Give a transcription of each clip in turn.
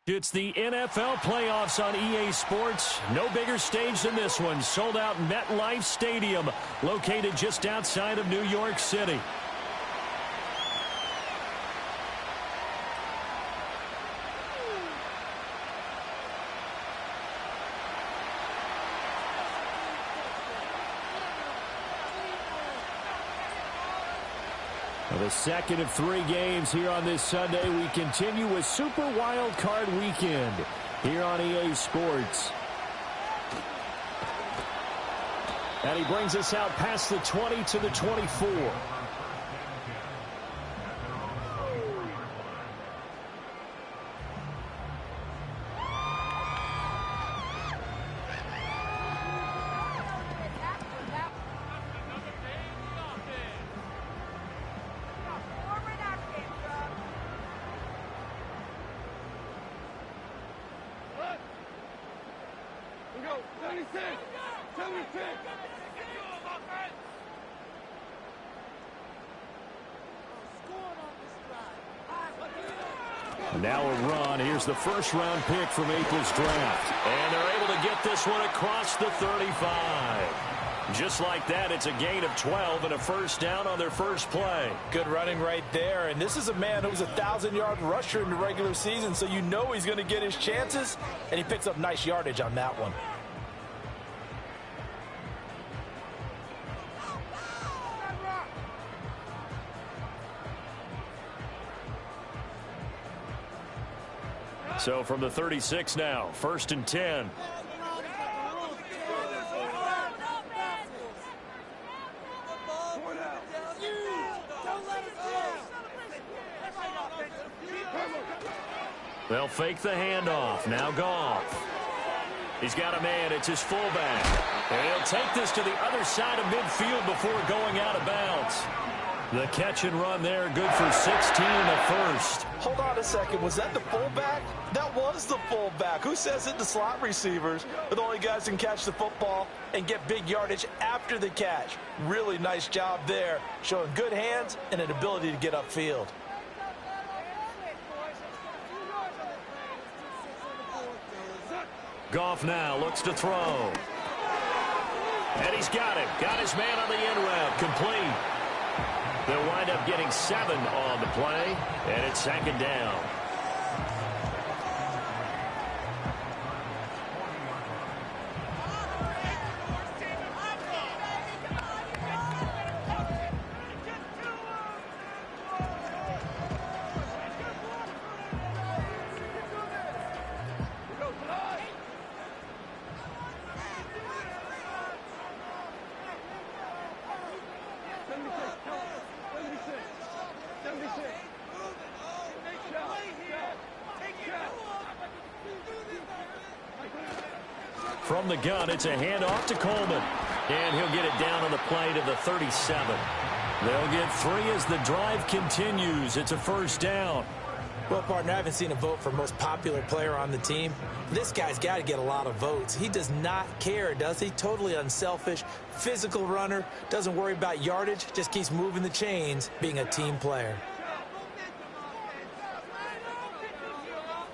It's the NFL playoffs on EA Sports. No bigger stage than this one. Sold out MetLife Stadium, located just outside of New York City. The second of 3 games here on this Sunday. We continue with Super Wild Card Weekend here on EA Sports. And he brings us out past the 20 to the 24. Now a run. Here's the first-round pick from April's draft. And they're able to get this one across the 35. Just like that, it's a gain of 12 and a first down on their first play. Good running right there. And this is a man who was a 1,000-yard rusher in the regular season, so you know he's going to get his chances, and he picks up nice yardage on that one. So from the 36 now, 1st and 10. They'll fake the handoff. Now Goff. He's got a man. It's his fullback. And he'll take this to the other side of midfield before going out of bounds. The catch and run there, good for 16 and a first. Hold on a second. Was that the fullback? That was the fullback. Who says it to slot receivers? But the only guys who can catch the football and get big yardage after the catch. Really nice job there, showing good hands and an ability to get upfield. Goff now looks to throw. And he's got him. Got his man on the in route. Complete. They'll wind up getting 7 on the play, and it's 2nd down. From the gun, it's a handoff to Coleman. And he'll get it down on the play to the 37. They'll get 3 as the drive continues. It's a first down. Well, partner, I haven't seen a vote for most popular player on the team. This guy's got to get a lot of votes. He does not care, does he? Totally unselfish, physical runner, doesn't worry about yardage, just keeps moving the chains, being a team player.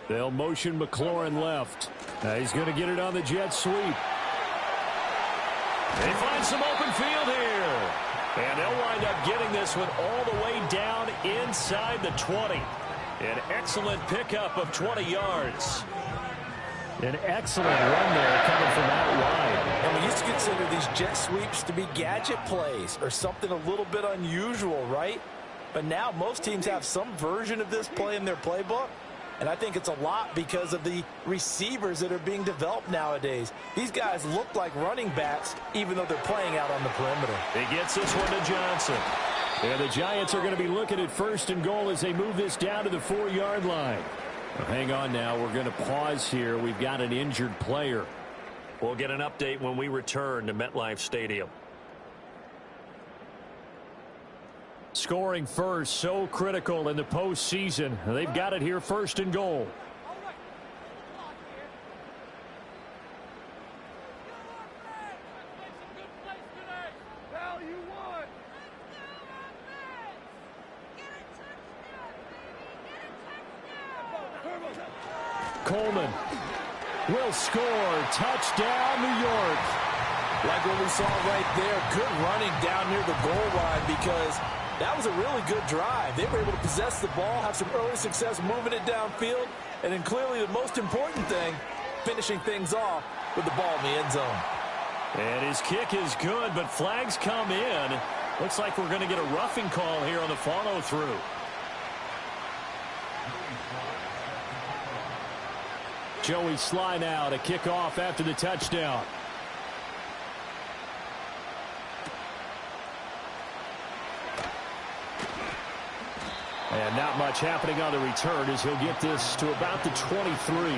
They'll motion McLaurin left. He's going to get it on the jet sweep. They find some open field here. And they'll wind up getting this one all the way down inside the 20. An excellent pickup of 20 yards. An excellent run there coming from out wide. And we used to consider these jet sweeps to be gadget plays or something a little bit unusual, right? But now most teams have some version of this play in their playbook. And I think it's a lot because of the receivers that are being developed nowadays. These guys look like running backs, even though they're playing out on the perimeter. He gets this one to Johnson. And the Giants are going to be looking at 1st and goal as they move this down to the 4-yard line. Well, hang on now. We're going to pause here. We've got an injured player. We'll get an update when we return to MetLife Stadium. Scoring first, so critical in the postseason. They've got it here, 1st and goal. Coleman will score. Touchdown, New York. Like what we saw right there, good running down near the goal line because that was a really good drive. They were able to possess the ball, have some early success moving it downfield, and then clearly the most important thing, finishing things off with the ball in the end zone. And his kick is good, but flags come in. Looks like we're going to get a roughing call here on the follow-through. Joey Sly now to kick off after the touchdown. And not much happening on the return as he'll get this to about the 23.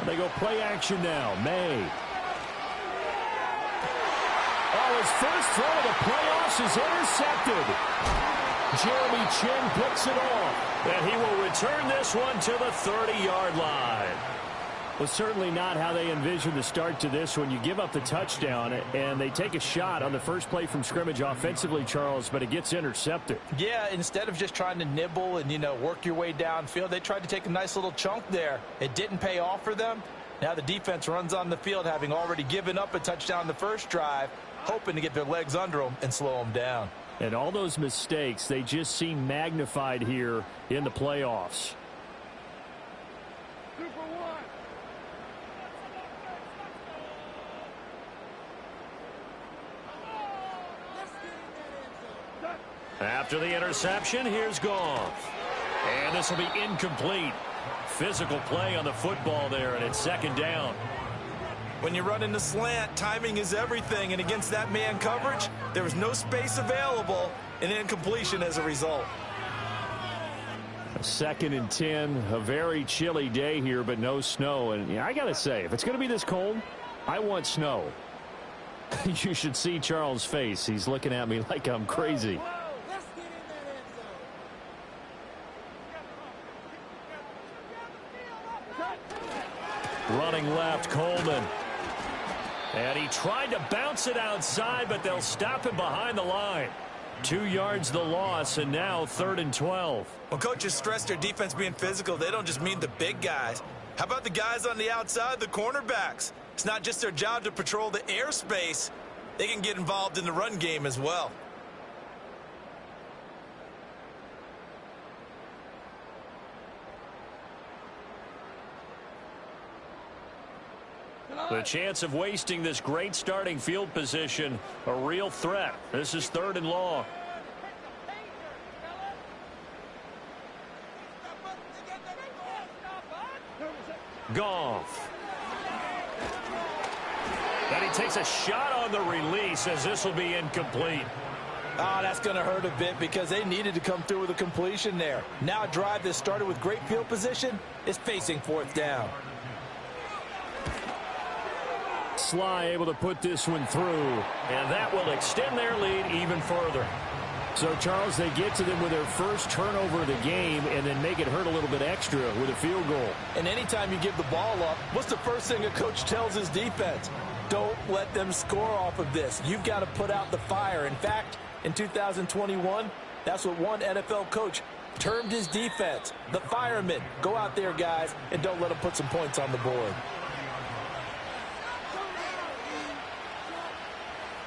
They go play action now. May. Oh, his first throw of the playoffs is intercepted. Jeremy Chin picks it off. And he will return this one to the 30-yard line. Well, certainly not how they envisioned the start to this one. You give up the touchdown, and they take a shot on the first play from scrimmage offensively, Charles, but it gets intercepted. Yeah, instead of just trying to nibble and, work your way downfield, they tried to take a nice little chunk there. It didn't pay off for them. Now the defense runs on the field, having already given up a touchdown the first drive, hoping to get their legs under them and slow them down. And all those mistakes, they just seem magnified here in the playoffs. After the interception, here's Goff. And this will be incomplete. Physical play on the football there, and it's second down. When you run in the slant, timing is everything, and against that man coverage, there was no space available, and incompletion as a result. A 2nd and 10, a very chilly day here, but no snow. And I got to say, if it's going to be this cold, I want snow. You should see Charles' face. He's looking at me like I'm crazy. Running left, Coleman. And he tried to bounce it outside, but they'll stop him behind the line. 2 yards the loss, and now 3rd and 12. When coaches stress their defense being physical, they don't just mean the big guys. How about the guys on the outside, the cornerbacks? It's not just their job to patrol the airspace. They can get involved in the run game as well. The chance of wasting this great starting field position, a real threat. This is 3rd and long. Goff. And he takes a shot on the release as this will be incomplete. Oh, that's going to hurt a bit because they needed to come through with a completion there. Now a drive that started with great field position is facing 4th down. Sly able to put this one through, and that will extend their lead even further. So, Charles, they get to them with their first turnover of the game and then make it hurt a little bit extra with a field goal. And anytime you give the ball up, what's the first thing a coach tells his defense? Don't let them score off of this. You've got to put out the fire. In fact, in 2021, that's what one NFL coach termed his defense, the firemen. Go out there, guys, and don't let them put some points on the board.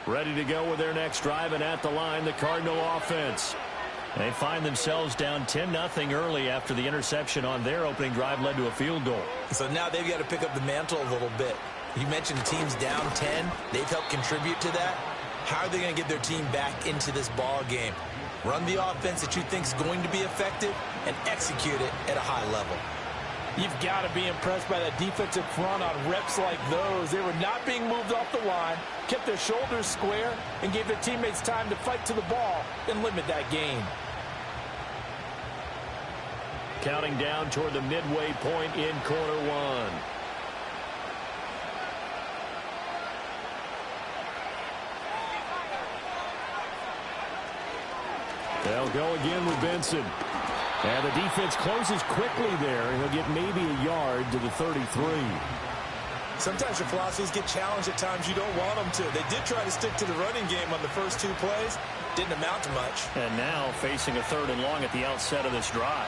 Ready to go with their next drive, and at the line, the Cardinal offense. They find themselves down 10-0 early after the interception on their opening drive led to a field goal. So now they've got to pick up the mantle a little bit. You mentioned teams down 10. They've helped contribute to that. How are they going to get their team back into this ball game? Run the offense that you think is going to be effective and execute it at a high level. You've got to be impressed by that defensive front on reps like those. They were not being moved off the line, kept their shoulders square, and gave their teammates time to fight to the ball and limit that gain. Counting down toward the midway point in quarter one. They'll go again with Benson. And the defense closes quickly there. He'll get maybe a yard to the 33. Sometimes your philosophies get challenged at times you don't want them to. They did try to stick to the running game on the first 2 plays. Didn't amount to much. And now facing a 3rd and long at the outset of this drive.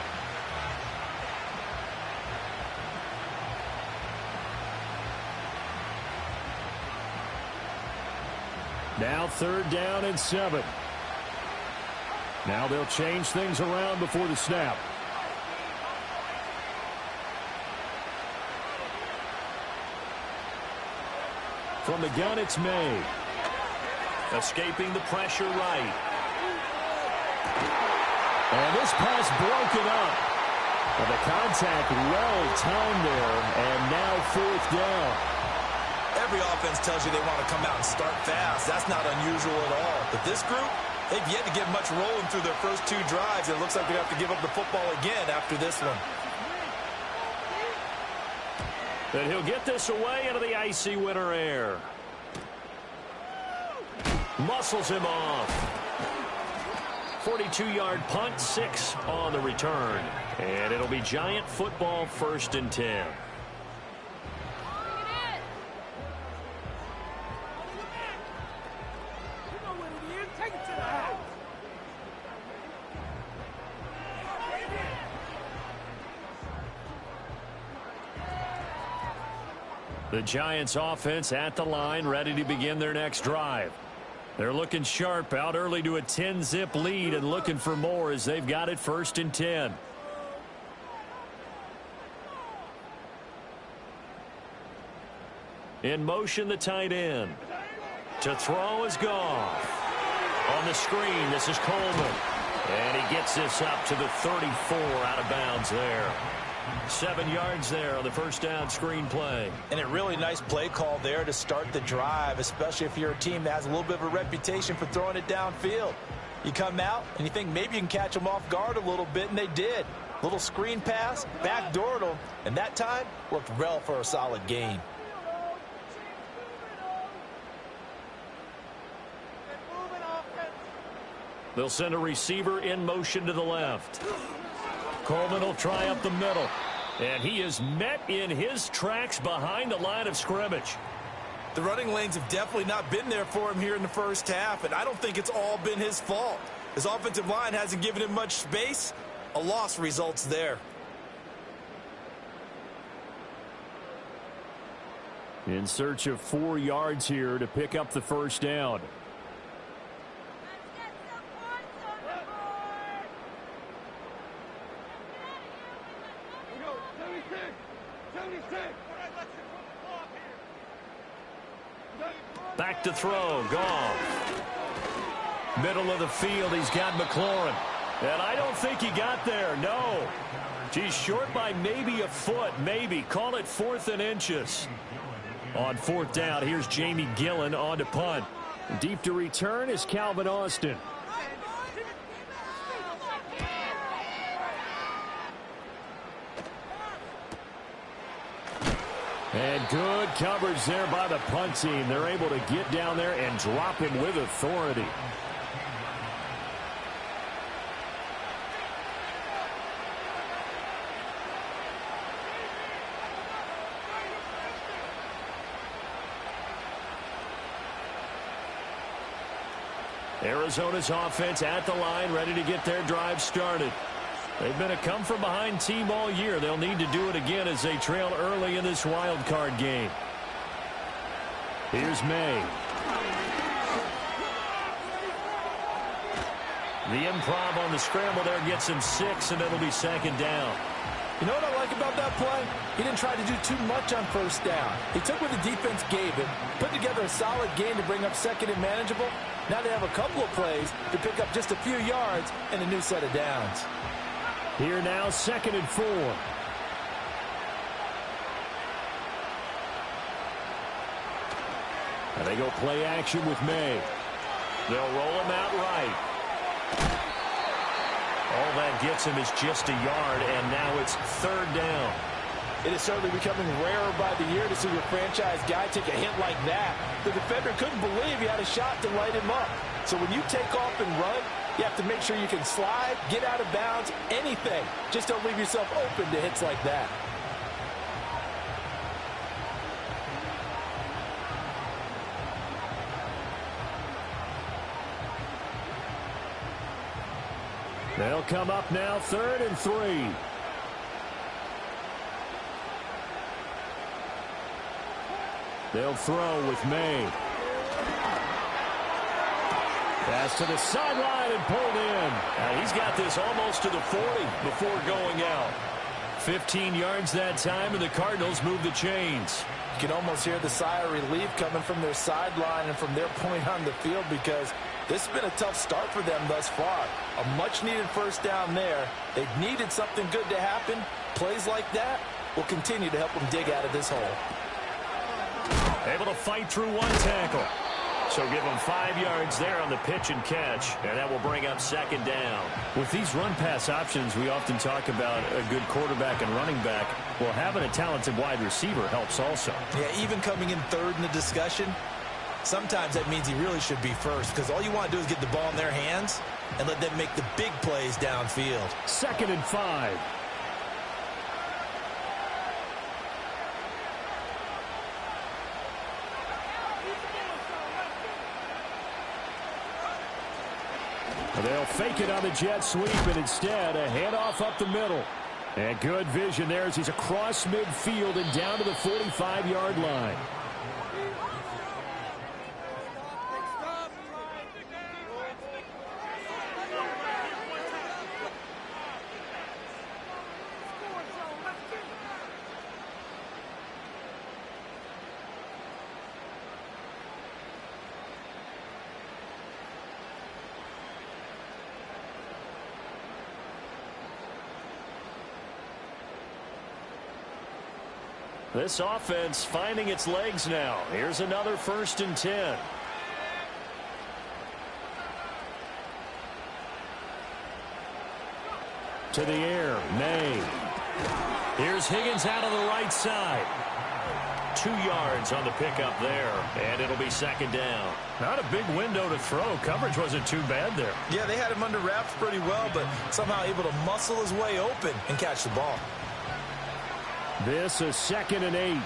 Now 3rd down and 7. Now they'll change things around before the snap. From the gun, it's May. Escaping the pressure right. And this pass broken up. And the contact well timed there. And now 4th down. Every offense tells you they want to come out and start fast. That's not unusual at all. But this group, they've yet to get much rolling through their first 2 drives. It looks like they have to give up the football again after this one. And he'll get this away into the icy winter air. Muscles him off. 42-yard punt, 6 on the return. And it'll be Giant football, 1st and 10. The Giants offense at the line, ready to begin their next drive. They're looking sharp, out early to a 10-zip lead and looking for more as they've got it 1st and 10. In motion, the tight end. To throw is Goff. On the screen, this is Coleman. And he gets this up to the 34, out of bounds there. 7 yards there on the 1st down screen play. And a really nice play call there to start the drive, especially if you're a team that has a little bit of a reputation for throwing it downfield. You come out and you think maybe you can catch them off guard a little bit, and they did. Little screen pass, backdoored them, and that time worked well for a solid gain. They'll send a receiver in motion to the left. Coleman will try up the middle. And he is met in his tracks behind the line of scrimmage. The running lanes have definitely not been there for him here in the first half, and I don't think it's all been his fault. His offensive line hasn't given him much space. A loss results there. In search of 4 yards here to pick up the 1st down. Back to throw, Goff. Middle of the field, he's got McLaurin. And I don't think he got there, no. He's short by maybe a foot, maybe. Call it 4th and inches. On 4th down, here's Jamie Gillen on to punt. Deep to return is Calvin Austin. And good coverage there by the punt team. They're able to get down there and drop him with authority. Arizona's offense at the line, ready to get their drive started. They've been a come-from-behind team all year. They'll need to do it again as they trail early in this wild card game. Here's May. The improv on the scramble there gets him 6, and it'll be 2nd down. You know what I like about that play? He didn't try to do too much on 1st down. He took what the defense gave him, put together a solid game to bring up 2nd and manageable. Now they have a couple of plays to pick up just a few yards and a new set of downs. Here now, 2nd and 4. And they go play action with May. They'll roll him out right. All that gets him is just a yard, and now it's third down. It is certainly becoming rarer by the year to see your franchise guy take a hit like that. The defender couldn't believe he had a shot to light him up. So when you take off and run, you have to make sure you can slide, get out of bounds, anything. Just don't leave yourself open to hits like that. They'll come up now, 3rd and 3. They'll throw with May. Pass to the sideline and pulled in. He's got this almost to the 40 before going out. 15 yards that time, and the Cardinals move the chains. You can almost hear the sigh of relief coming from their sideline and from their point on the field, because this has been a tough start for them thus far. A much-needed first down there. They've needed something good to happen. Plays like that will continue to help them dig out of this hole. Able to fight through one tackle. So give them 5 yards there on the pitch and catch, and that will bring up 2nd down. With these run-pass options, we often talk about a good quarterback and running back. Well, having a talented wide receiver helps also. Yeah, even coming in 3rd in the discussion, sometimes that means he really should be first, because all you want to do is get the ball in their hands and let them make the big plays downfield. 2nd and 5. They'll fake it on the jet sweep, and instead a handoff up the middle. And good vision there as he's across midfield and down to the 45-yard line. This offense finding its legs now. Here's another 1st and 10. To the air, May. Here's Higgins out on the right side. 2 yards on the pickup there, and it'll be 2nd down. Not a big window to throw. Coverage wasn't too bad there. Yeah, they had him under wraps pretty well, but somehow able to muscle his way open and catch the ball. This is 2nd and 8.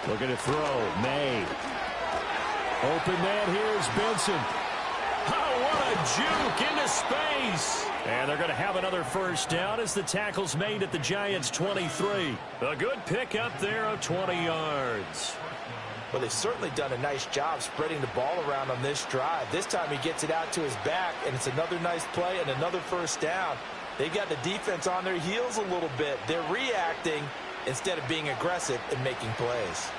Looking to throw. May. Open man, here's Benson. Oh, what a juke into space. And they're going to have another 1st down as the tackle's made at the Giants' 23. A good pickup there of 20 yards. Well, they've certainly done a nice job spreading the ball around on this drive. This time he gets it out to his back, and it's another nice play and another 1st down. They've got the defense on their heels a little bit. They're reacting instead of being aggressive and making plays.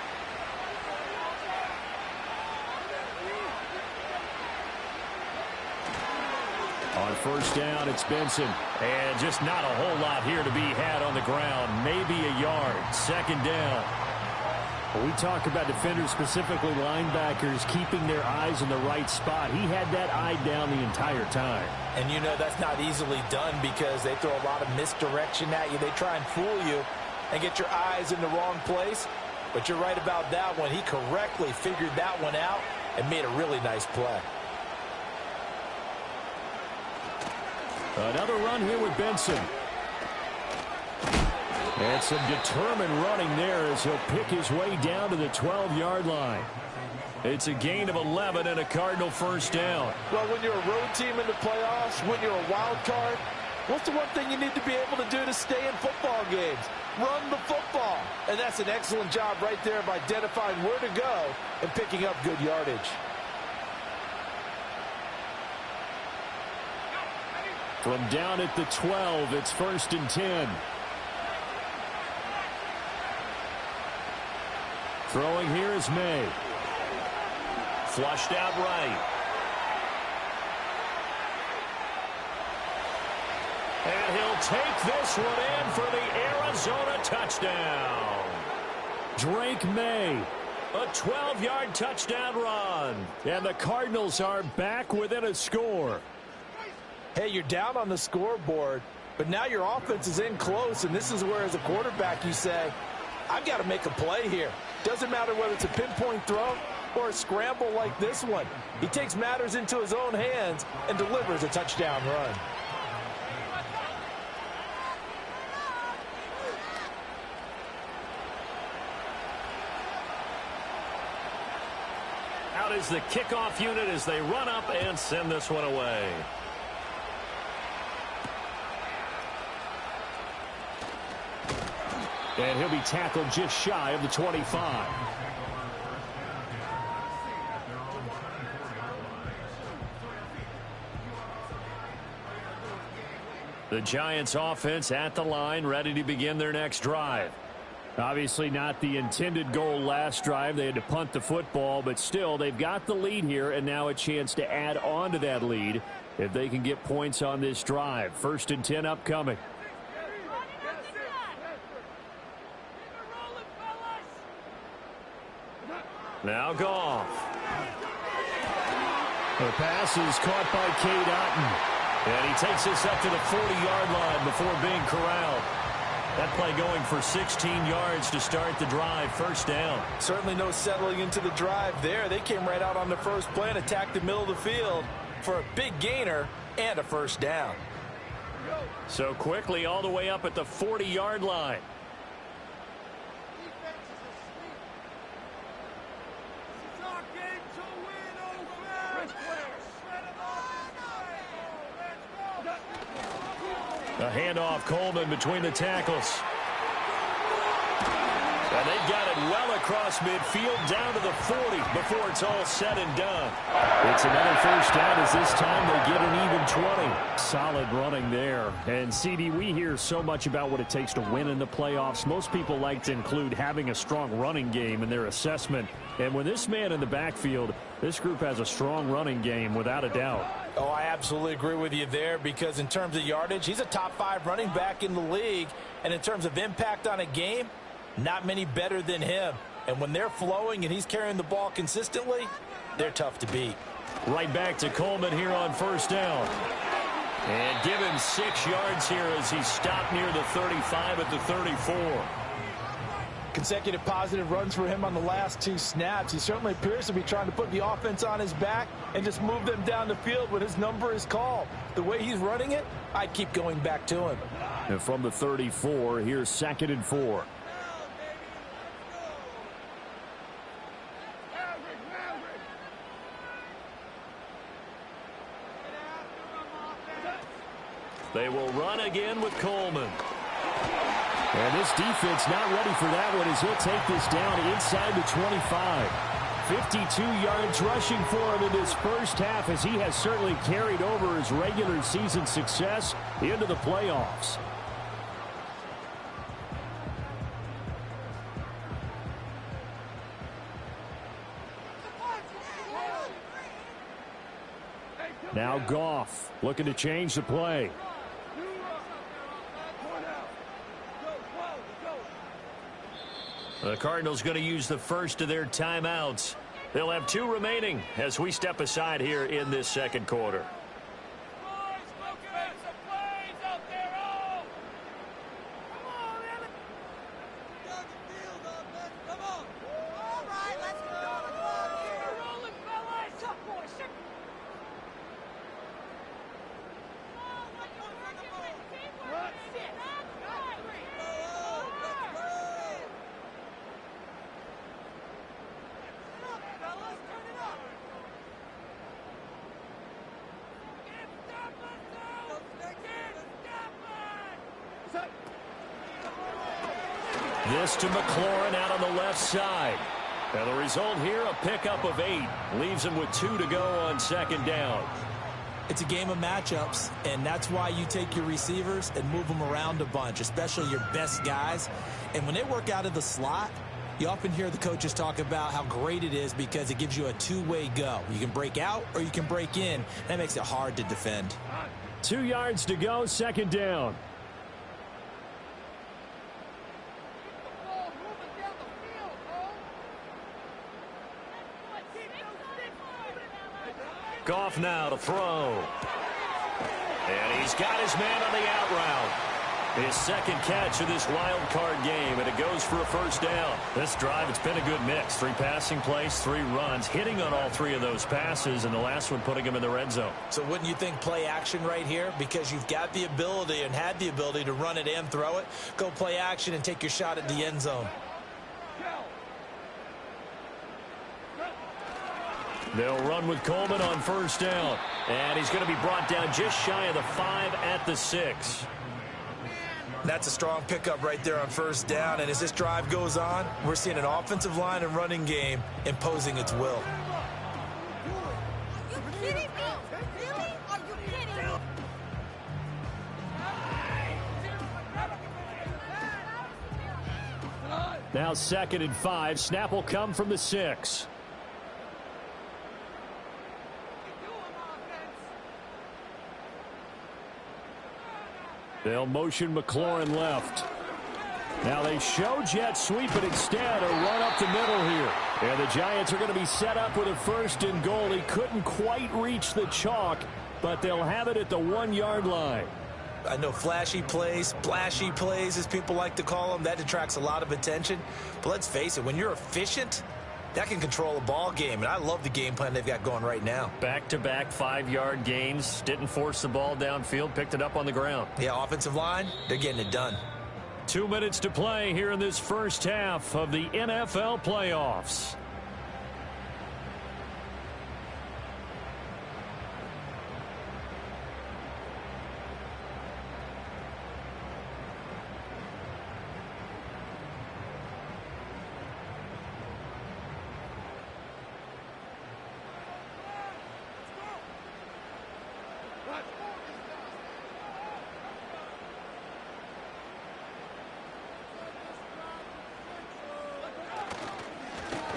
On 1st down, it's Benson. And just not a whole lot here to be had on the ground. Maybe a yard. 2nd down. We talk about defenders, specifically linebackers, keeping their eyes in the right spot. He had that eye down the entire time. And you know that's not easily done because they throw a lot of misdirection at you. They try and fool you and get your eyes in the wrong place. But you're right about that one. He correctly figured that one out and made a really nice play. Another run here with Benson. And some determined running there as he'll pick his way down to the 12-yard line. It's a gain of 11 and a Cardinal 1st down. Well, when you're a road team in the playoffs, when you're a wild card, what's the one thing you need to be able to do to stay in football games? Run the football. And that's an excellent job right there of identifying where to go and picking up good yardage. From down at the 12, it's 1st and 10. Throwing here is May. Flushed out right. And he'll take this one in for the Arizona touchdown. Drake May. A 12-yard touchdown run. And the Cardinals are back within a score. Hey, you're down on the scoreboard, but now your offense is in close, and this is where, as a quarterback, you say, I've got to make a play here. Doesn't matter whether it's a pinpoint throw or a scramble like this one. He takes matters into his own hands and delivers a touchdown run. Out is the kickoff unit as they run up and send this one away. And he'll be tackled just shy of the 25. The Giants offense at the line, ready to begin their next drive. Obviously not the intended goal last drive. They had to punt the football, but still they've got the lead here and now a chance to add on to that lead if they can get points on this drive. 1st and 10 upcoming. Now Goff. The pass is caught by Cade Otton. And he takes this up to the 40-yard line before being corralled. That play going for 16 yards to start the drive. 1st down. Certainly no settling into the drive there. They came right out on the first play and attacked the middle of the field for a big gainer and a 1st down. So quickly all the way up at the 40-yard line. A handoff, Coleman between the tackles. And they've got it well across midfield down to the 40 before it's all said and done. It's another 1st down as this time they get an even 20. Solid running there. And CD, we hear so much about what it takes to win in the playoffs. Most people like to include having a strong running game in their assessment. And when this man in the backfield, this group has a strong running game without a doubt. Oh, I absolutely agree with you there because in terms of yardage, he's a top 5 running back in the league. And in terms of impact on a game, not many better than him. And when they're flowing and he's carrying the ball consistently, they're tough to beat. Right back to Coleman here on 1st down. And give him 6 yards here as he stopped near the 35 at the 34. Consecutive positive runs for him on the last 2 snaps. He certainly appears to be trying to put the offense on his back and just move them down the field when his number is called. The way he's running it, I'd keep going back to him. And from the 34, here's 2nd and 4. They will run again with Coleman. And this defense not ready for that one as he'll take this down inside the 25. 52 yards rushing for him in this 1st half as he has certainly carried over his regular season success into the playoffs. Now Goff looking to change the play. The Cardinals going to use the 1st of their timeouts. They'll have 2 remaining as we step aside here in this 2nd quarter. This to McLaurin out on the left side. And the result here, a pickup of 8. Leaves him with 2 to go on 2nd down. It's a game of matchups, and that's why you take your receivers and move them around a bunch, especially your best guys. And when they work out of the slot, you often hear the coaches talk about how great it is because it gives you a 2-way go. You can break out or you can break in. That makes it hard to defend. 2 yards to go, 2nd down. Back off now to throw. And he's got his man on the out route. His second catch of this wild card game, and it goes for a first down. This drive, it's been a good mix. 3 passing plays, 3 runs, hitting on all 3 of those passes, and the last one putting him in the red zone. So wouldn't you think play action right here? Because you've got the ability and had the ability to run it and throw it. Go play action and take your shot at the end zone. They'll run with Coleman on first down. And he's going to be brought down just shy of the 5 at the 6. That's a strong pickup right there on first down. And as this drive goes on, we're seeing an offensive line and running game imposing its will. Are you kidding me? Really? Are you kidding me? Now 2nd and 5. Snap will come from the 6. They'll motion McLaurin left. Now they show jet sweep, but instead a run up the middle here. And the Giants are going to be set up with a 1st and goal. He couldn't quite reach the chalk, but they'll have it at the 1-yard line. I know flashy plays, splashy plays, as people like to call them, that attracts a lot of attention. But let's face it, when you're efficient, that can control a ball game, and I love the game plan they've got going right now. Back-to-back 5-yard gains. Didn't force the ball downfield. Picked it up on the ground. Yeah, offensive line, they're getting it done. 2 minutes to play here in this first half of the NFL playoffs.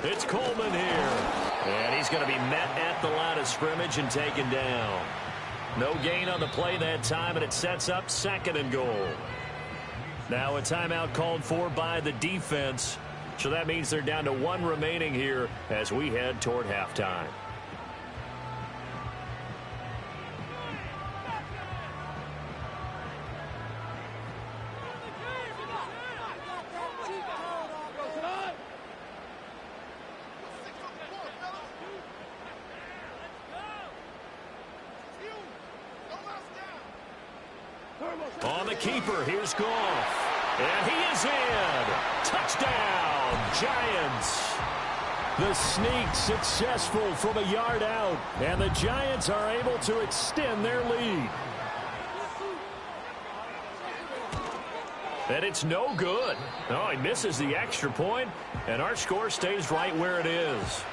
It's Coleman here. And he's going to be met at the line of scrimmage and taken down. No gain on the play that time, and it sets up 2nd and goal. Now a timeout called for by the defense. So that means they're down to 1 remaining here as we head toward halftime. On the keeper, here's Goff. And he is in. Touchdown, Giants. The sneak successful from a yard out. And the Giants are able to extend their lead. And it's no good. Oh, he misses the extra point, and our score stays right where it is.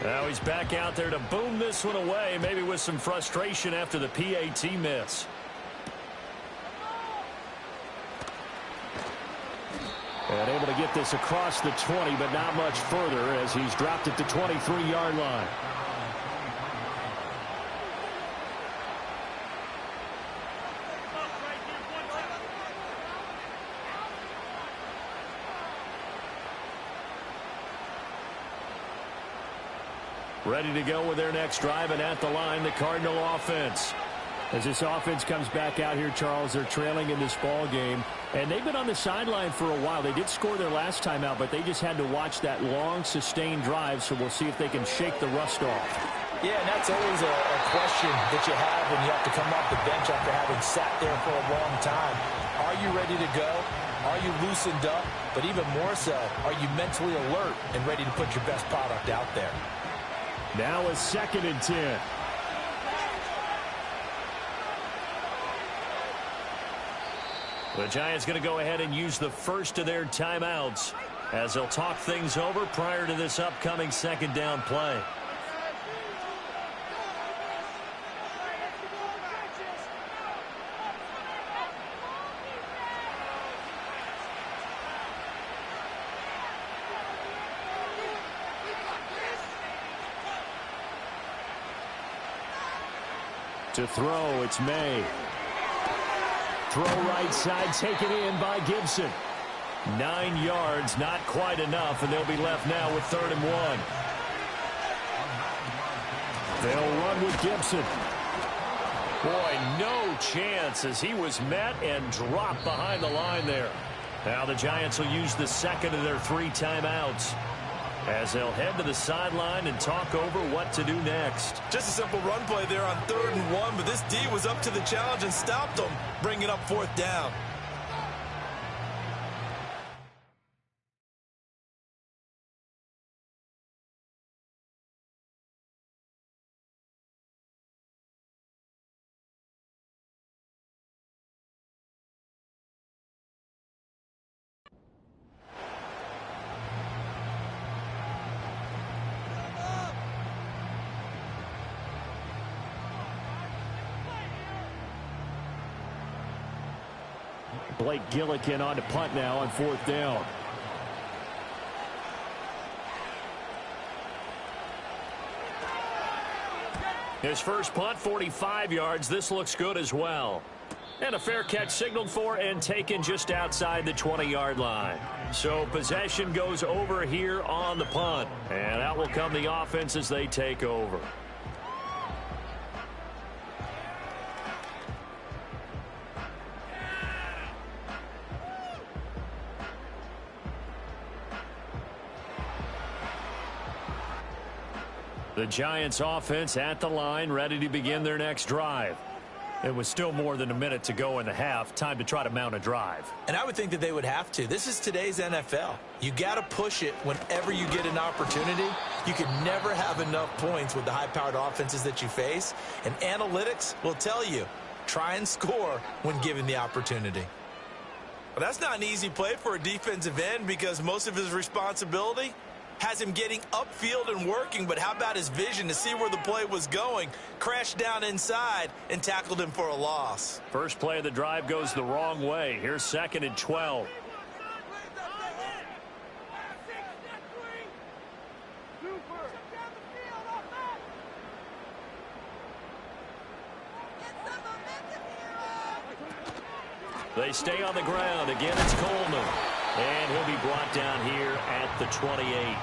Now he's back out there to boom this one away, maybe with some frustration after the PAT miss. And able to get this across the 20, but not much further as he's dropped it to 23-yard line. Ready to go with their next drive, and at the line, the Cardinal offense. As this offense comes back out here, Charles, they're trailing in this ball game, and they've been on the sideline for a while. They did score their last time out, but they just had to watch that long, sustained drive, so we'll see if they can shake the rust off. Yeah, and that's always a question that you have when you have to come off the bench after having sat there for a long time. Are you ready to go? Are you loosened up? But even more so, are you mentally alert and ready to put your best product out there? Now a 2nd and 10. The Giants going to go ahead and use the first of their timeouts as they'll talk things over prior to this upcoming 2nd down play. To throw, it's May. Throw right side, taken in by Gibson. 9 yards, not quite enough, and they'll be left now with 3rd and 1. They'll run with Gibson. Boy, no chance as he was met and dropped behind the line there. Now the Giants will use the second of their 3 timeouts as they'll head to the sideline and talk over what to do next. Just a simple run play there on 3rd and 1, but this D was up to the challenge and stopped them, bringing up 4th down. Blake Gillikin on to punt now on 4th down. His first punt, 45 yards. This looks good as well. And a fair catch signaled for and taken just outside the 20-yard line. So possession goes over here on the punt. And out will come the offense as they take over. The Giants offense at the line, ready to begin their next drive. It was still more than a minute to go in the half. Time to try to mount a drive. And I would think that they would have to. This is today's NFL. You got to push it whenever you get an opportunity. You can never have enough points with the high-powered offenses that you face. And analytics will tell you, try and score when given the opportunity. Well, that's not an easy play for a defensive end because most of his responsibility has him getting upfield and working, but how about his vision to see where the play was going? Crashed down inside and tackled him for a loss. First play of the drive goes the wrong way. Here's 2nd and 12. They stay on the ground. Again, it's Coleman. And he'll be brought down here at the 28.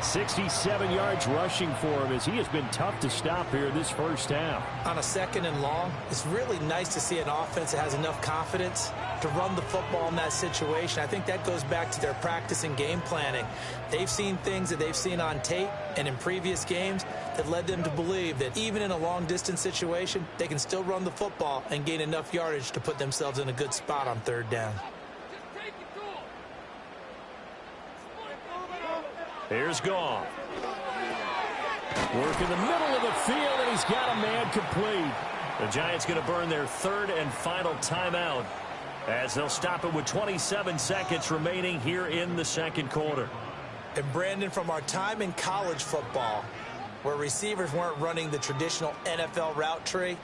67 yards rushing for him as he has been tough to stop here this first half. On a 2nd and long, it's really nice to see an offense that has enough confidence to run the football in that situation. I think that goes back to their practice and game planning. They've seen things that they've seen on tape and in previous games that led them to believe that even in a long-distance situation, they can still run the football and gain enough yardage to put themselves in a good spot on 3rd down. Here's Goff. Work in the middle of the field, and he's got a man complete. The Giants going to burn their 3rd and final timeout as they'll stop it with 27 seconds remaining here in the 2nd quarter. And Brandon, from our time in college football, where receivers weren't running the traditional NFL route tree,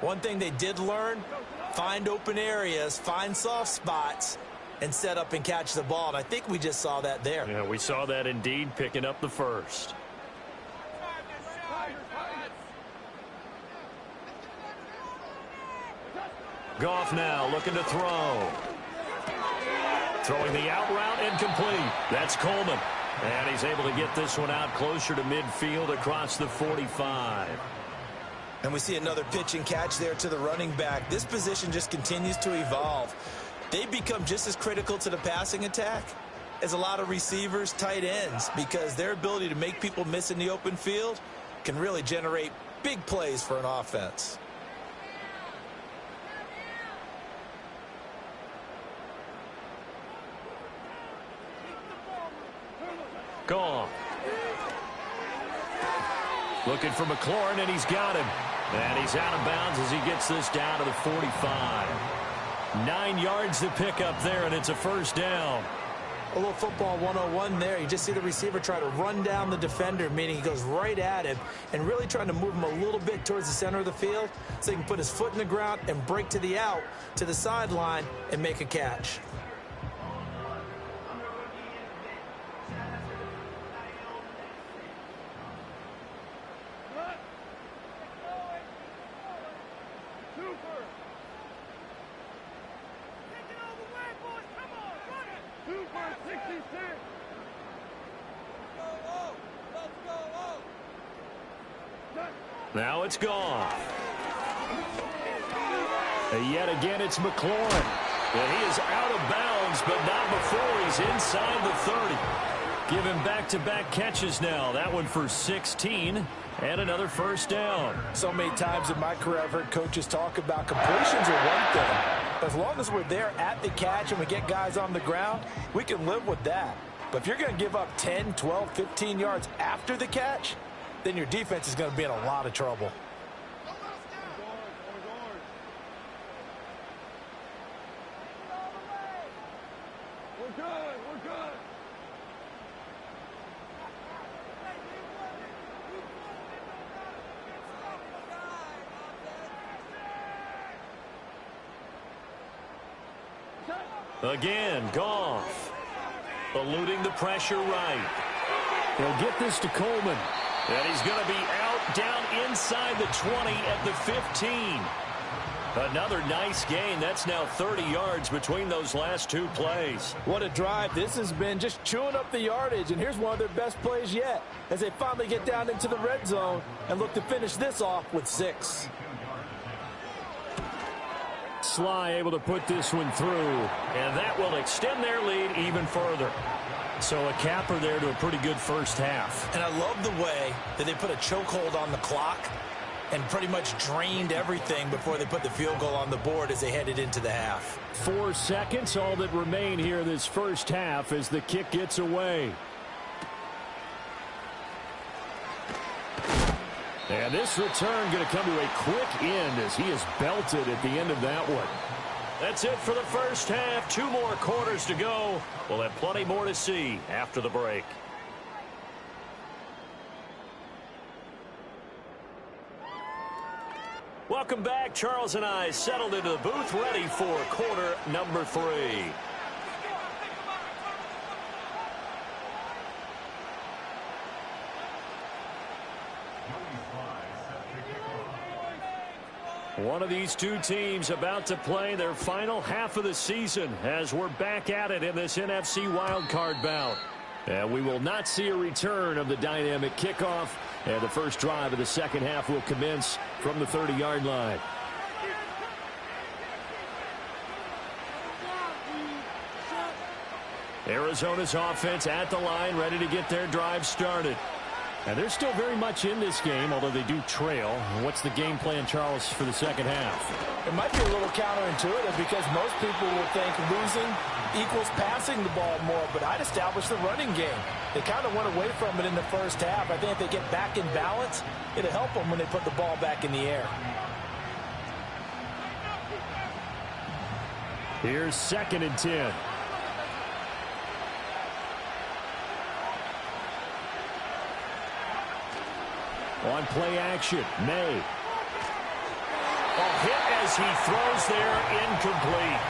one thing they did learn, find open areas, find soft spots, and set up and catch the ball. And I think we just saw that there. Yeah, we saw that indeed, picking up the first. Goff now looking to throw. Throwing the out route, incomplete. That's Coleman. And he's able to get this one out closer to midfield across the 45. And we see another pitch and catch there to the running back. This position just continues to evolve. They become just as critical to the passing attack as a lot of receivers, tight ends, because their ability to make people miss in the open field can really generate big plays for an offense. Goff. Looking for McLaurin, and he's got him. And he's out of bounds as he gets this down to the 45. 9 yards to pick up there, and it's a first down. A little football 101 there. You just see the receiver try to run down the defender, meaning he goes right at him and really trying to move him a little bit towards the center of the field so he can put his foot in the ground and break to the out, to the sideline, and make a catch. Now it's gone. And yet again, it's McLaurin. And he is out of bounds, but not before he's inside the 30. Give him back-to-back catches now. That one for 16 and another first down. So many times in my career I've heard coaches talk about completions are one thing. But as long as we're there at the catch and we get guys on the ground, we can live with that. But if you're going to give up 10, 12, 15 yards after the catch, then your defense is going to be in a lot of trouble. Again, Goff. Eluding the pressure right. He'll get this to Coleman. And he's going to be out down inside the 20 at the 15. Another nice gain. That's now 30 yards between those last two plays. What a drive. This has been just chewing up the yardage. And here's one of their best plays yet as they finally get down into the red zone and look to finish this off with 6. Sly able to put this one through, and that will extend their lead even further. So a capper there to a pretty good first half. And I love the way that they put a chokehold on the clock and pretty much drained everything before they put the field goal on the board as they headed into the half. 4 seconds, all that remain here this first half as the kick gets away. And this return going to come to a quick end as he is belted at the end of that one. That's it for the first half. 2 more quarters to go. We'll have plenty more to see after the break. Welcome back. Charles and I settled into the booth, ready for quarter number 3. One of these two teams about to play their final half of the season as we're back at it in this NFC wildcard bout. And we will not see a return of the dynamic kickoff. And the first drive of the second half will commence from the 30-yard line. Arizona's offense at the line, ready to get their drive started. And they're still very much in this game, although they do trail. What's the game plan, Charles, for the second half? It might be a little counterintuitive because most people will think losing equals passing the ball more, but I'd establish the running game. They kind of went away from it in the first half. I think if they get back in balance, it'll help them when they put the ball back in the air. Here's 2nd and 10. On play action, May. A hit as he throws there, incomplete.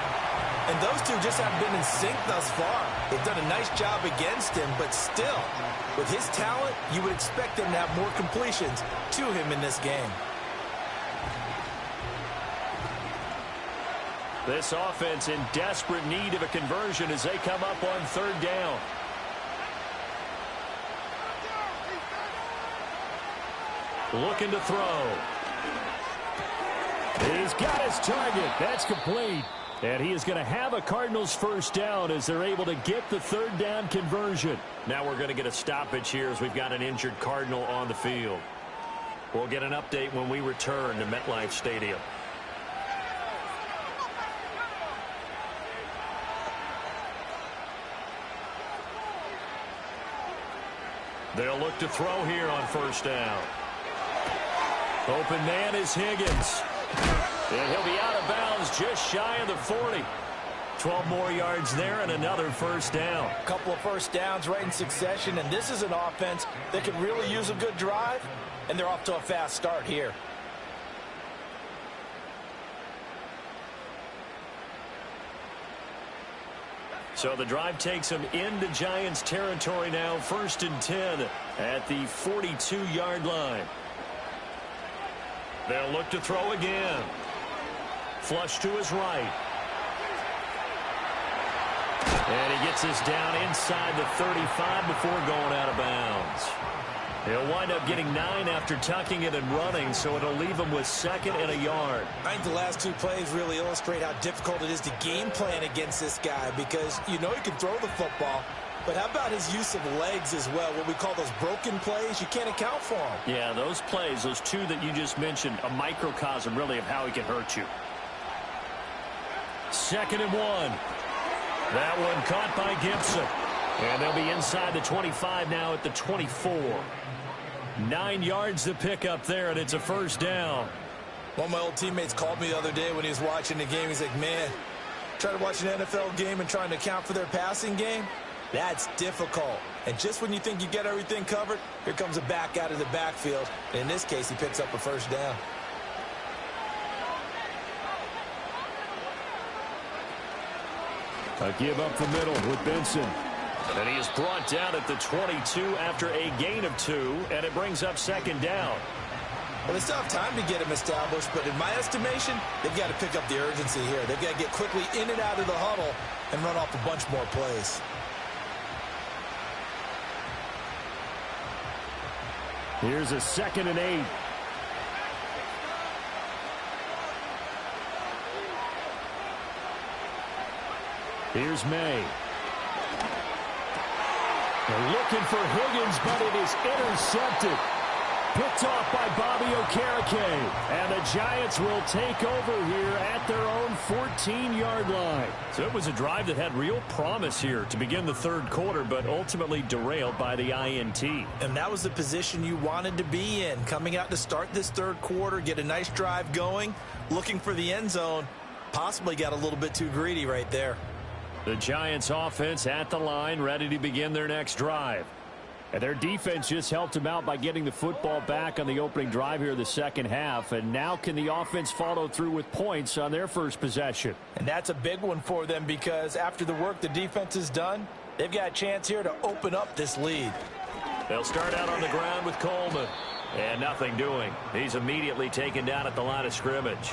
And those two just haven't been in sync thus far. They've done a nice job against him, but still, with his talent, you would expect them to have more completions to him in this game. This offense in desperate need of a conversion as they come up on 3rd down. Looking to throw. He's got his target. That's complete. And he is going to have a Cardinals first down as they're able to get the 3rd down conversion. Now we're going to get a stoppage here as we've got an injured Cardinal on the field. We'll get an update when we return to MetLife Stadium. They'll look to throw here on 1st down. Open man is Higgins. And he'll be out of bounds just shy of the 40. 12 more yards there and another first down. A couple of first downs right in succession, and this is an offense that could really use a good drive, and they're off to a fast start here. So the drive takes them into Giants territory now. 1st and 10 at the 42-yard line. They'll look to throw again. Flush to his right. And he gets this down inside the 35 before going out of bounds. He'll wind up getting 9 after tucking it and running, so it'll leave him with 2nd and a yard. I think the last 2 plays really illustrate how difficult it is to game plan against this guy, because you know he can throw the football, but how about his use of legs as well? What we call those broken plays, you can't account for them. Yeah, those plays, those 2 that you just mentioned, a microcosm really of how he can hurt you. 2nd and 1. That one caught by Gibson. And they'll be inside the 25 now at the 24. 9 yards to pick up there, and it's a first down. One of my old teammates called me the other day when he was watching the game. He's like, man, try to watch an NFL game and trying to account for their passing game? That's difficult. And just when you think you get everything covered, here comes a back out of the backfield. And in this case, he picks up a first down. A give up the middle with Benson. And he is brought down at the 22 after a gain of 2, and it brings up 2nd down. Well, they still have time to get him established, but in my estimation, they've got to pick up the urgency here. They've got to get quickly in and out of the huddle and run off a bunch more plays. Here's a 2nd and 8. Here's May. They're looking for Higgins, but it is intercepted. Picked off by Bobby Okereke. And the Giants will take over here at their own 14-yard line. So it was a drive that had real promise here to begin the 3rd quarter, but ultimately derailed by the INT. And that was the position you wanted to be in. Coming out to start this 3rd quarter, get a nice drive going, looking for the end zone. Possibly got a little bit too greedy right there. The Giants offense at the line, ready to begin their next drive. And their defense just helped them out by getting the football back on the opening drive here in the 2nd half. And now can the offense follow through with points on their first possession? And that's a big one for them, because after the work the defense has done, they've got a chance here to open up this lead. They'll start out on the ground with Coleman. And nothing doing. He's immediately taken down at the line of scrimmage.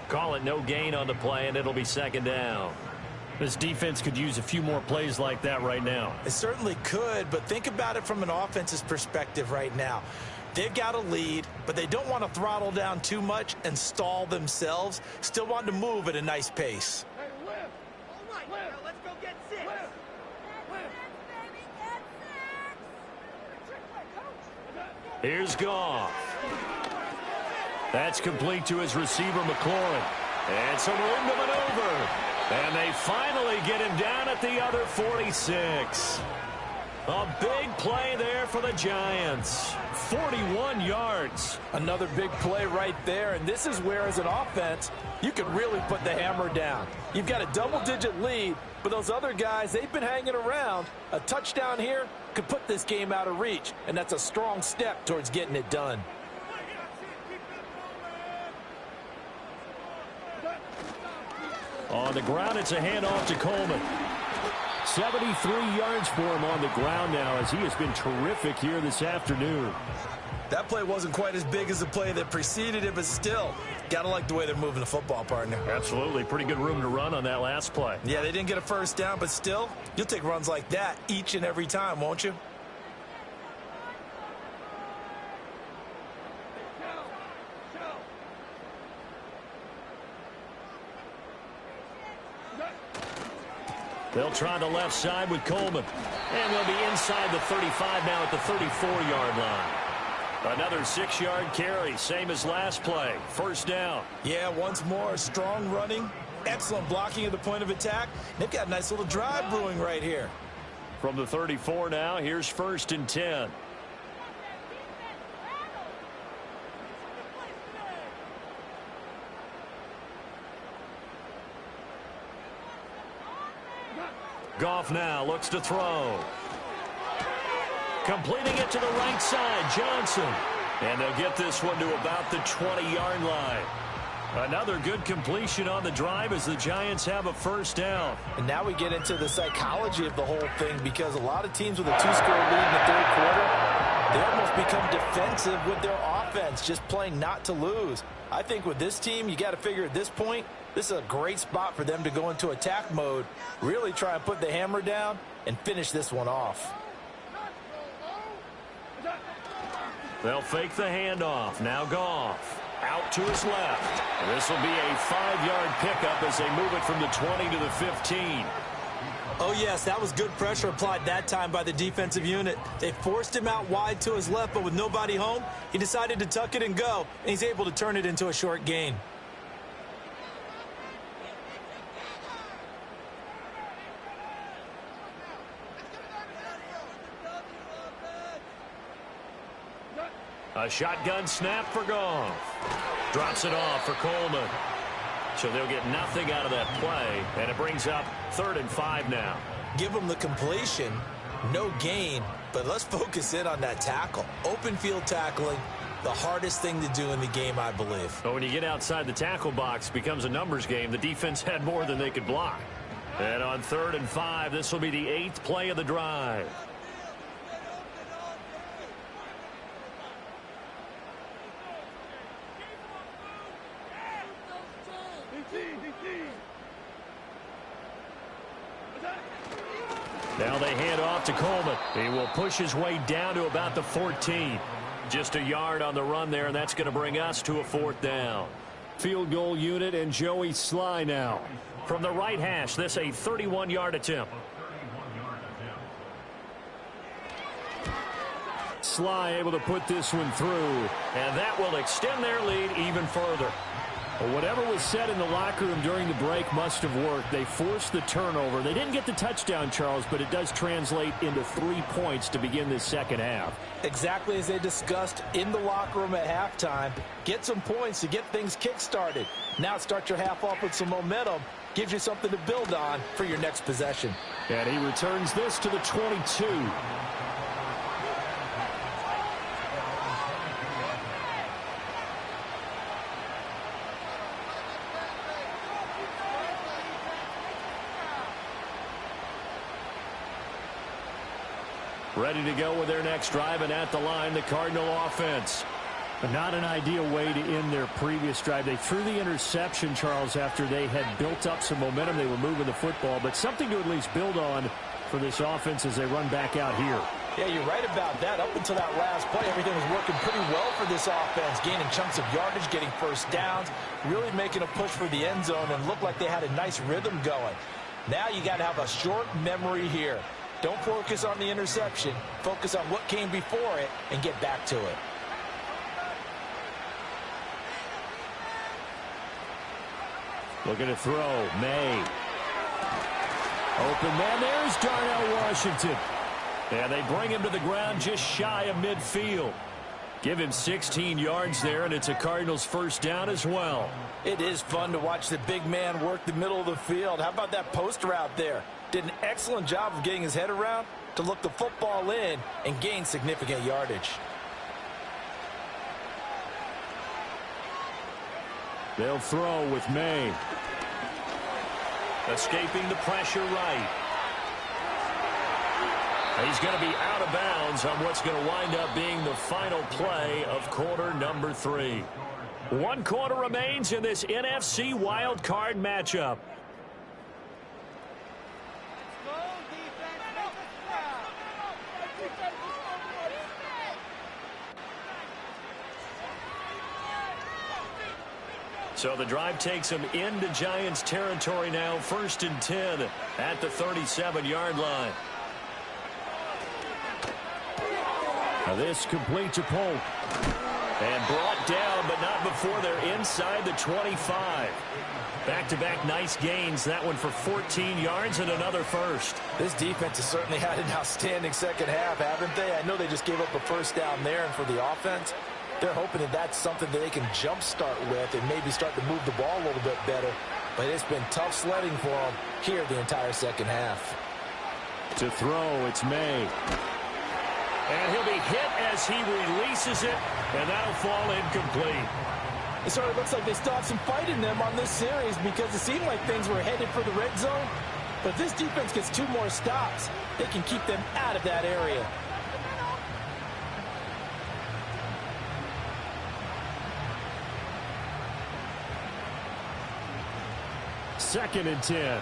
Call it no gain on the play, and it'll be 2nd down. This defense could use a few more plays like that right now. It certainly could, but think about it from an offense's perspective right now. They've got a lead, but they don't want to throttle down too much and stall themselves. Still want to move at a nice pace. Let's go get 6. Here's Goff. That's complete to his receiver, McLaurin. And some room to maneuver. And they finally get him down at the other 46. A big play there for the Giants. 41 yards. Another big play right there, and this is where, as an offense, you can really put the hammer down. You've got a double-digit lead, but those other guys, they've been hanging around. A touchdown here could put this game out of reach, and that's a strong step towards getting it done. On the ground, it's a handoff to Coleman. 73 yards for him on the ground now, as he has been terrific here this afternoon. That play wasn't quite as big as the play that preceded it, but still, got to like the way they're moving the football, partner. Absolutely. Pretty good room to run on that last play. Yeah, they didn't get a first down, but still, you'll take runs like that each and every time, won't you? They'll try the left side with Coleman. And they'll be inside the 35 now at the 34-yard line. Another 6-yard carry, same as last play. First down. Yeah, once more, strong running, excellent blocking at the point of attack. They've got a nice little drive brewing right here. From the 34 now, here's 1st and 10. Goff now looks to throw. Completing it to the right side, Johnson. And they'll get this one to about the 20-yard line. Another good completion on the drive as the Giants have a first down. And now we get into the psychology of the whole thing, because a lot of teams with a 2-score lead in the 3rd quarter, they almost become defensive with their offense, just playing not to lose. I think with this team, you got to figure at this point, this is a great spot for them to go into attack mode, really try and put the hammer down and finish this one off. They'll fake the handoff. Now Goff out to his left. This will be a 5-yard pickup as they move it from the 20 to the 15. Oh, yes, that was good pressure applied that time by the defensive unit. They forced him out wide to his left, but with nobody home, he decided to tuck it and go, and he's able to turn it into a short gain. A shotgun snap for Goff. Drops it off for Coleman. So they'll get nothing out of that play, and it brings up 3rd and 5 now. Give them the completion, no gain, but let's focus in on that tackle. Open field tackling, the hardest thing to do in the game, I believe. But when you get outside the tackle box, it becomes a numbers game. The defense had more than they could block. And on 3rd and 5, this will be the 8th play of the drive. Now they hand off to Coleman. He will push his way down to about the 14. Just a yard on the run there, and that's going to bring us to a 4th down. Field goal unit and Joey Sly now. From the right hash, this a 31-yard attempt. Sly able to put this one through, and that will extend their lead even further. Well, whatever was said in the locker room during the break must have worked. They forced the turnover. They didn't get the touchdown, Charles, but it does translate into 3 points to begin this second half. Exactly as they discussed in the locker room at halftime. Get some points to get things kick-started. Now start your half off with some momentum. Gives you something to build on for your next possession. And he returns this to the 22. Ready to go with their next drive, and at the line, the Cardinal offense. But not an ideal way to end their previous drive. They threw the interception, Charles, after they had built up some momentum. They were moving the football, but something to at least build on for this offense as they run back out here. Yeah, you're right about that. Up until that last play, everything was working pretty well for this offense, gaining chunks of yardage, getting first downs, really making a push for the end zone, and looked like they had a nice rhythm going. Now you got to have a short memory here. Don't focus on the interception. Focus on what came before it and get back to it. Looking to throw. May. Open man. There's Darnell Washington. And they bring him to the ground just shy of midfield. Give him 16 yards there, and it's a Cardinals first down as well. It is fun to watch the big man work the middle of the field. How about that post route there? Did an excellent job of getting his head around to look the football in and gain significant yardage. They'll throw with May. Escaping the pressure right. He's going to be out of bounds on what's going to wind up being the final play of quarter number 3. 1 quarter remains in this NFC wild card matchup. So the drive takes them into Giants territory now. 1st and 10 at the 37-yard line. Now this complete to Polk. And brought down, but not before they're inside the 25. Back-to-back nice gains. That one for 14 yards and another first. This defense has certainly had an outstanding second half, haven't they? I know they just gave up a first down there, and for the offense, they're hoping that that's something that they can jumpstart with and maybe start to move the ball a little bit better. But it's been tough sledding for them here the entire second half. To throw, it's May. And he'll be hit as he releases it, and that'll fall incomplete. It sort of looks like they still have some fight in them on this series because it seemed like things were headed for the red zone. But if this defense gets 2 more stops, they can keep them out of that area. Second and 10.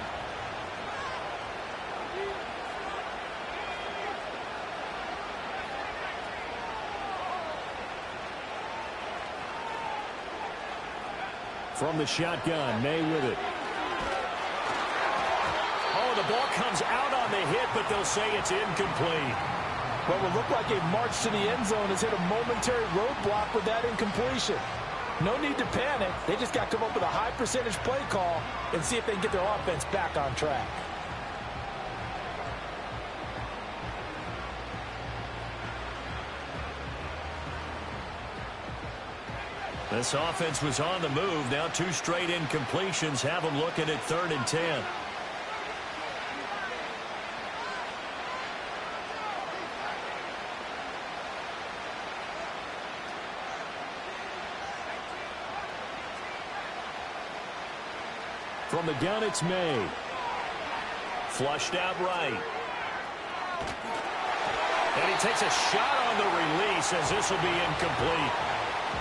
From the shotgun, May with it. Oh, the ball comes out on the hit, but they'll say it's incomplete. What will look like a march to the end zone has hit a momentary roadblock with that incompletion. No need to panic. They just got to come up with a high percentage play call and see if they can get their offense back on track. This offense was on the move. Now 2 straight incompletions have them looking at 3rd and 10. From the gun, it's May. Flushed out right. And he takes a shot on the release as this will be incomplete.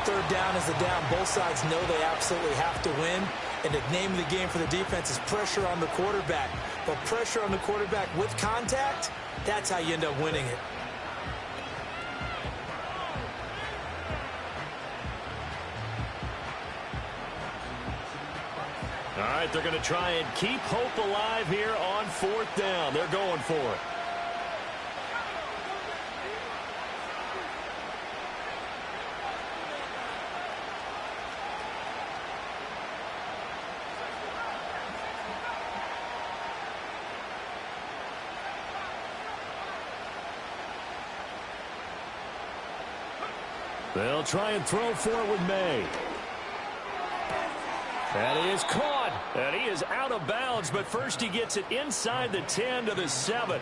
3rd down is the down. Both sides know they absolutely have to win. And the name of the game for the defense is pressure on the quarterback. But pressure on the quarterback with contact, that's how you end up winning it. All right, they're going to try and keep hope alive here on 4th down. They're going for it. They'll try and throw for it with May. That is caught. And he is out of bounds, but first he gets it inside the 10 to the 7.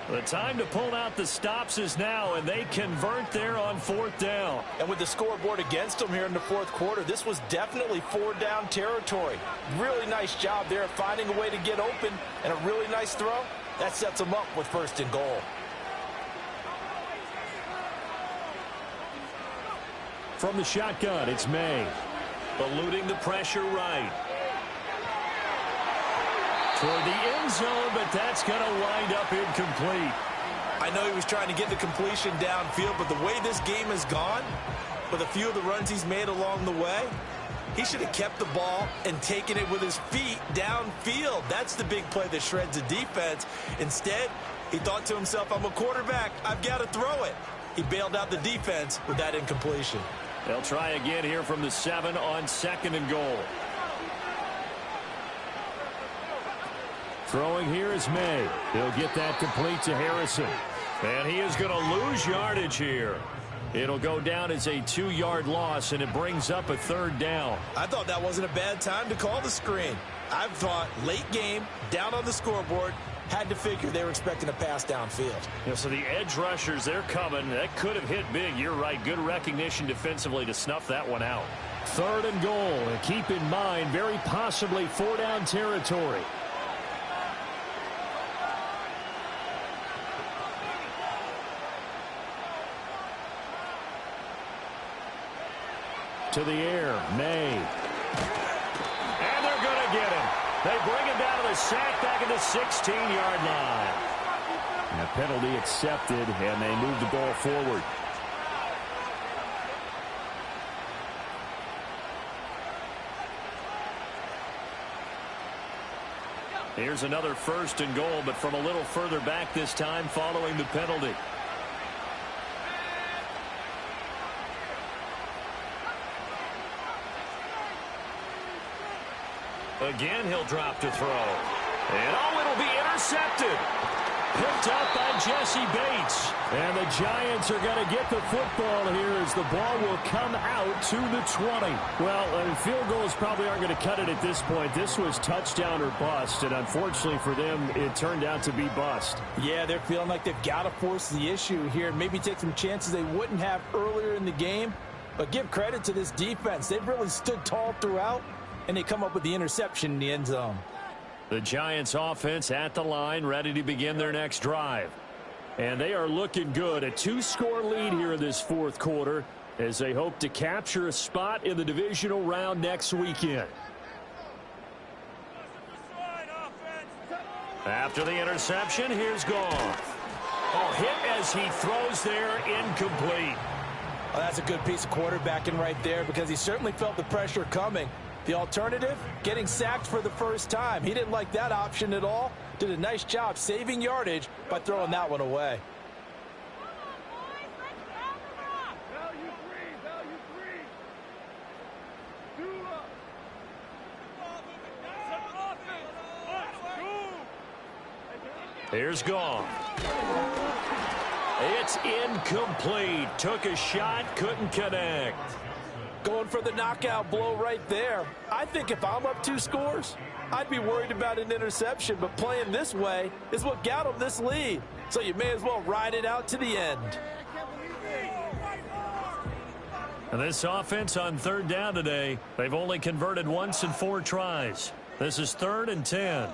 The time to pull out the stops is now, and they convert there on 4th down. And with the scoreboard against them here in the 4th quarter, this was definitely 4th down territory. Really nice job there finding a way to get open, and a really nice throw. That sets them up with 1st and goal. From the shotgun, it's May. Eluding the pressure right. Toward the end zone, but that's going to wind up incomplete. I know he was trying to get the completion downfield, but the way this game has gone, with a few of the runs he's made along the way, he should have kept the ball and taken it with his feet downfield. That's the big play that shreds the defense. Instead, he thought to himself, I'm a quarterback. I've got to throw it. He bailed out the defense with that incompletion. They'll try again here from the 7 on 2nd and goal. Throwing here is May. He'll get that complete to Harrison. And he is going to lose yardage here. It'll go down as a 2-yard loss, and it brings up a 3rd down. I thought that wasn't a bad time to call the screen. I thought late game, down on the scoreboard, had to figure they were expecting a pass downfield. Yeah, so the edge rushers, they're coming. That could have hit big. You're right. Good recognition defensively to snuff that one out. 3rd and goal. And keep in mind, very possibly 4-down territory. To the air, May. And they're going to get him. They bring him down to the sack back at the 16-yard line. And a penalty accepted, and they move the ball forward. Here's another 1st and goal, but from a little further back this time following the penalty. Again, he'll drop to throw. And oh, it'll be intercepted. Picked up by Jesse Bates. And the Giants are going to get the football here as the ball will come out to the 20. Well, field goals probably aren't going to cut it at this point. This was touchdown or bust, and unfortunately for them, it turned out to be bust. Yeah, they're feeling like they've got to force the issue here and maybe take some chances they wouldn't have earlier in the game. But give credit to this defense. They've really stood tall throughout, and they come up with the interception in the end zone. The Giants offense at the line, ready to begin their next drive. And they are looking good. A 2-score lead here in this 4th quarter as they hope to capture a spot in the divisional round next weekend. After the interception, here's Goff. Oh, hit as he throws there, incomplete. Well, that's a good piece of quarterbacking right there because he certainly felt the pressure coming. The alternative, getting sacked for the first time. He didn't like that option at all. Did a nice job saving yardage by throwing that one away. Here's gone. It's incomplete. Took a shot, couldn't connect. Going for the knockout blow right there. I think if I'm up 2 scores, I'd be worried about an interception, but playing this way is what got him this lead. So you may as well ride it out to the end. And this offense on 3rd down today, they've only converted once in 4 tries. This is 3rd and 10.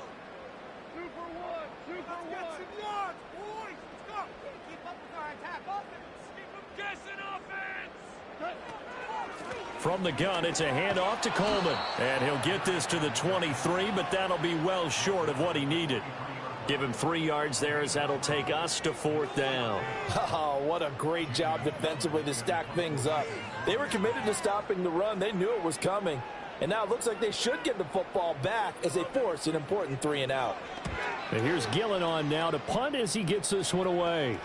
From the gun, it's a handoff to Coleman. And he'll get this to the 23, but that'll be well short of what he needed. Give him 3 yards there as that'll take us to 4th down. Oh, what a great job defensively to stack things up. They were committed to stopping the run. They knew it was coming. And now it looks like they should get the football back as they force an important 3 and out. And here's Gillen on now to punt as he gets this one away.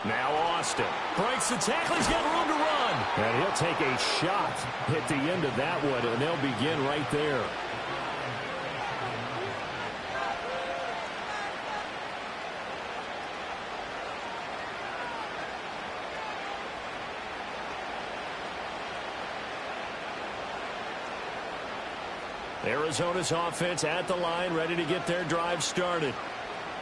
Now Austin breaks the tackle. He's got room to run. And he'll take a shot at the end of that one, and they'll begin right there. Arizona's offense at the line, ready to get their drive started.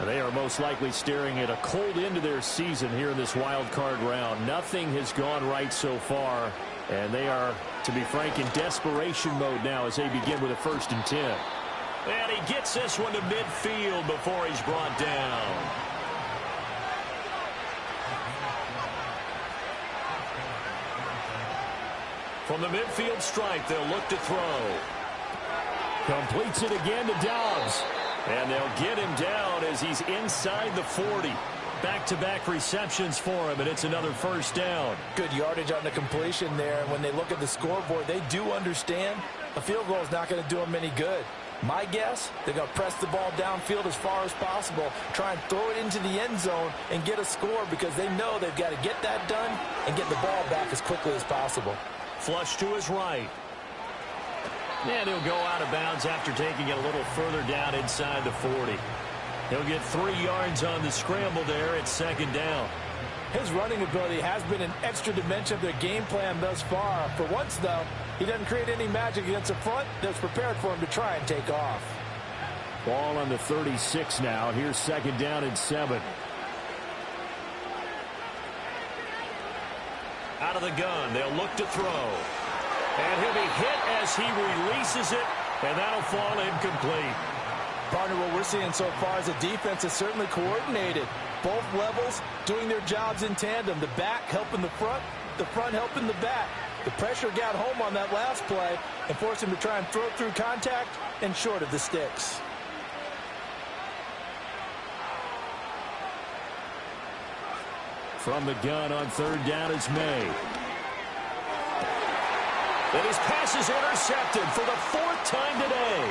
They are most likely staring at a cold end to their season here in this wild card round. Nothing has gone right so far, and they are, to be frank, in desperation mode now as they begin with a 1st and 10. And he gets this one to midfield before he's brought down. From the midfield stripe, they'll look to throw. Completes it again to Dobbs. And they'll get him down as he's inside the 40. Back-to-back receptions for him, and it's another 1st down. Good yardage on the completion there. And when they look at the scoreboard, they do understand a field goal is not going to do them any good. My guess, they're going to press the ball downfield as far as possible, try and throw it into the end zone and get a score because they know they've got to get that done and get the ball back as quickly as possible. Flush to his right. And he'll go out of bounds after taking it a little further down inside the 40. He'll get 3 yards on the scramble there at 2nd down. His running ability has been an extra dimension of their game plan thus far. For once, though, he doesn't create any magic against the front that's prepared for him to try and take off. Ball on the 36 now. Here's 2nd down and 7. Out of the gun, they'll look to throw. And he'll be hit as he releases it, and that'll fall incomplete. Partner, what we're seeing so far is a defense is certainly coordinated. Both levels doing their jobs in tandem. The back helping the front helping the back. The pressure got home on that last play and forced him to try and throw through contact and short of the sticks. From the gun on 3rd down is May. And his pass is intercepted for the 4th time today.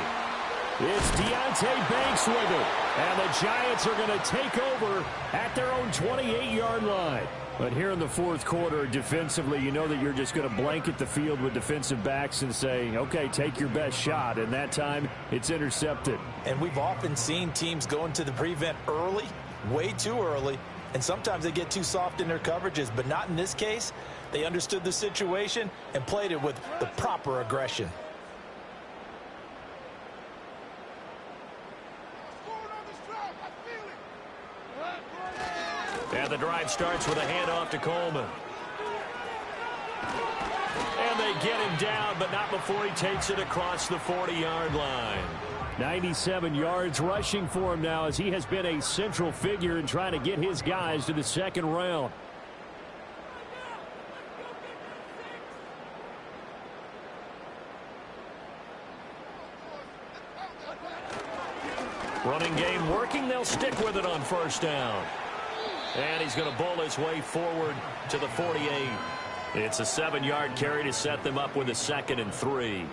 It's Deontay Banks with it. And the Giants are going to take over at their own 28-yard line. But here in the 4th quarter, defensively, you know that you're just going to blanket the field with defensive backs and say, okay, take your best shot. And that time, it's intercepted. And we've often seen teams go into the prevent early, way too early. And sometimes they get too soft in their coverages, but not in this case. They understood the situation and played it with the proper aggression. And the drive starts with a handoff to Coleman. And they get him down, but not before he takes it across the 40-yard line. 97 yards rushing for him now as he has been a central figure in trying to get his guys to the 2nd round. Running game working. They'll stick with it on 1st down. And he's going to bowl his way forward to the 48. It's a 7-yard carry to set them up with a 2nd and 3.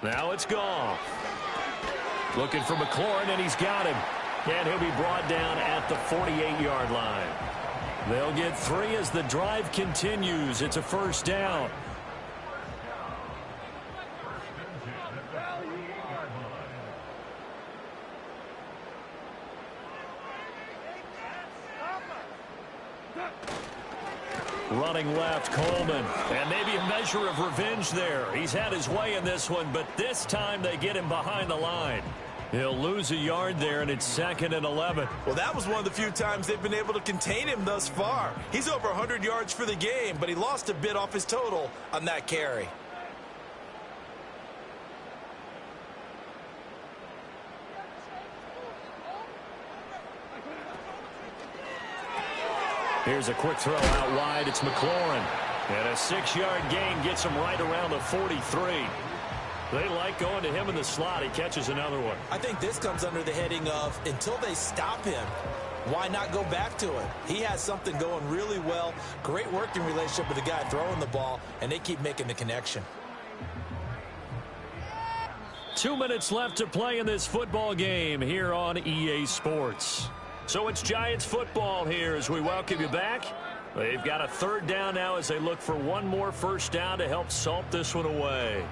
Now it's Goff. Looking for McLaurin, and he's got him. And he'll be brought down at the 48-yard line. They'll get 3 as the drive continues. It's a first down. Running left, Coleman. And maybe a measure of revenge there. He's had his way in this one, but this time they get him behind the line. He'll lose a yard there, and it's 2nd and 11. Well, that was one of the few times they've been able to contain him thus far. He's over 100 yards for the game, but he lost a bit off his total on that carry. Here's a quick throw out wide. It's McLaurin. And a 6-yard gain gets him right around the 43. They like going to him in the slot. He catches another one. I think this comes under the heading of until they stop him, why not go back to it? He has something going really well. Great working relationship with the guy throwing the ball, and they keep making the connection. 2 minutes left to play in this football game here on EA Sports. So it's Giants football here as we welcome you back. They've got a 3rd down now as they look for one more first down to help salt this one away.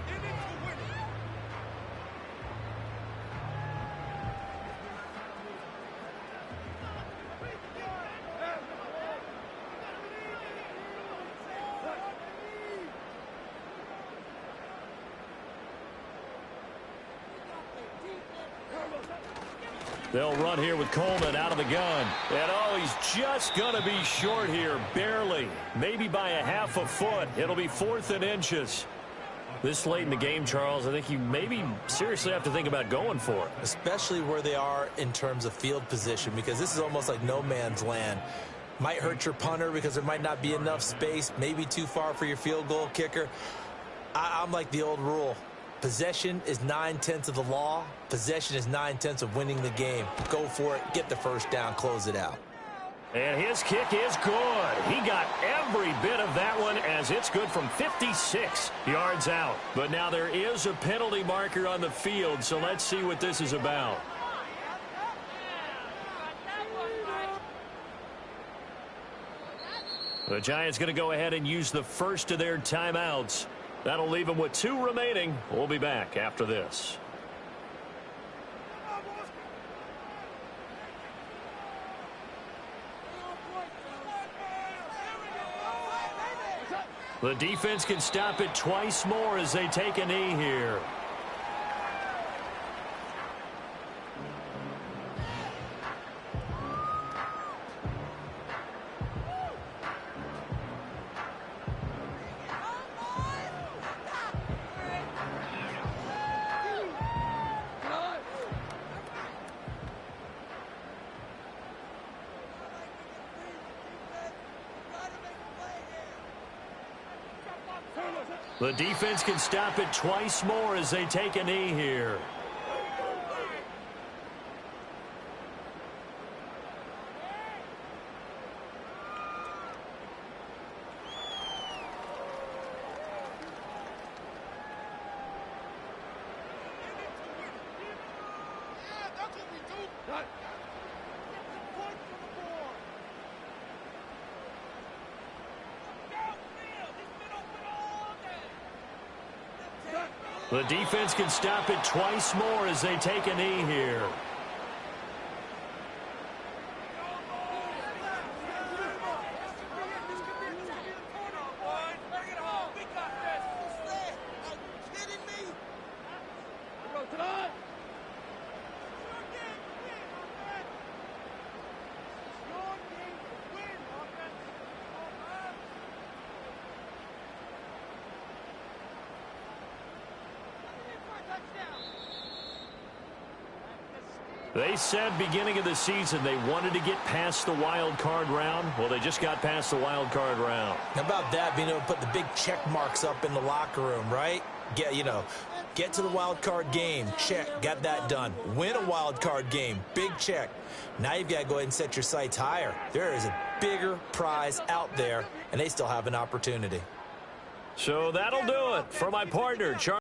They'll run here with Coleman out of the gun. And, oh, he's just going to be short here, barely. Maybe by a half a foot. It'll be 4th and inches. This late in the game, Charles, I think you maybe seriously have to think about going for it. Especially where they are in terms of field position, because this is almost like no man's land. Might hurt your punter because there might not be enough space, maybe too far for your field goal kicker. I'm like the old rule. Possession is 9/10 of the law. Possession is 9/10 of winning the game. Go for it. Get the first down. Close it out. And his kick is good. He got every bit of that one as it's good from 56 yards out. But now there is a penalty marker on the field, so let's see what this is about. The Giants going to go ahead and use the first of their timeouts. That'll leave them with 2 remaining. We'll be back after this. The defense can stop it twice more as they take a knee here. The defense can stop it twice more as they take a knee here. The defense can stop it twice more as they take a knee here. They said beginning of the season they wanted to get past the wild card round. Well, they just got past the wild card round. How about that, being able to put the big check marks up in the locker room, right? Get to the wild card game. Check. Got that done. Win a wild card game. Big check. Now you've got to go ahead and set your sights higher. There is a bigger prize out there, and they still have an opportunity. So that'll do it for my partner, Charles.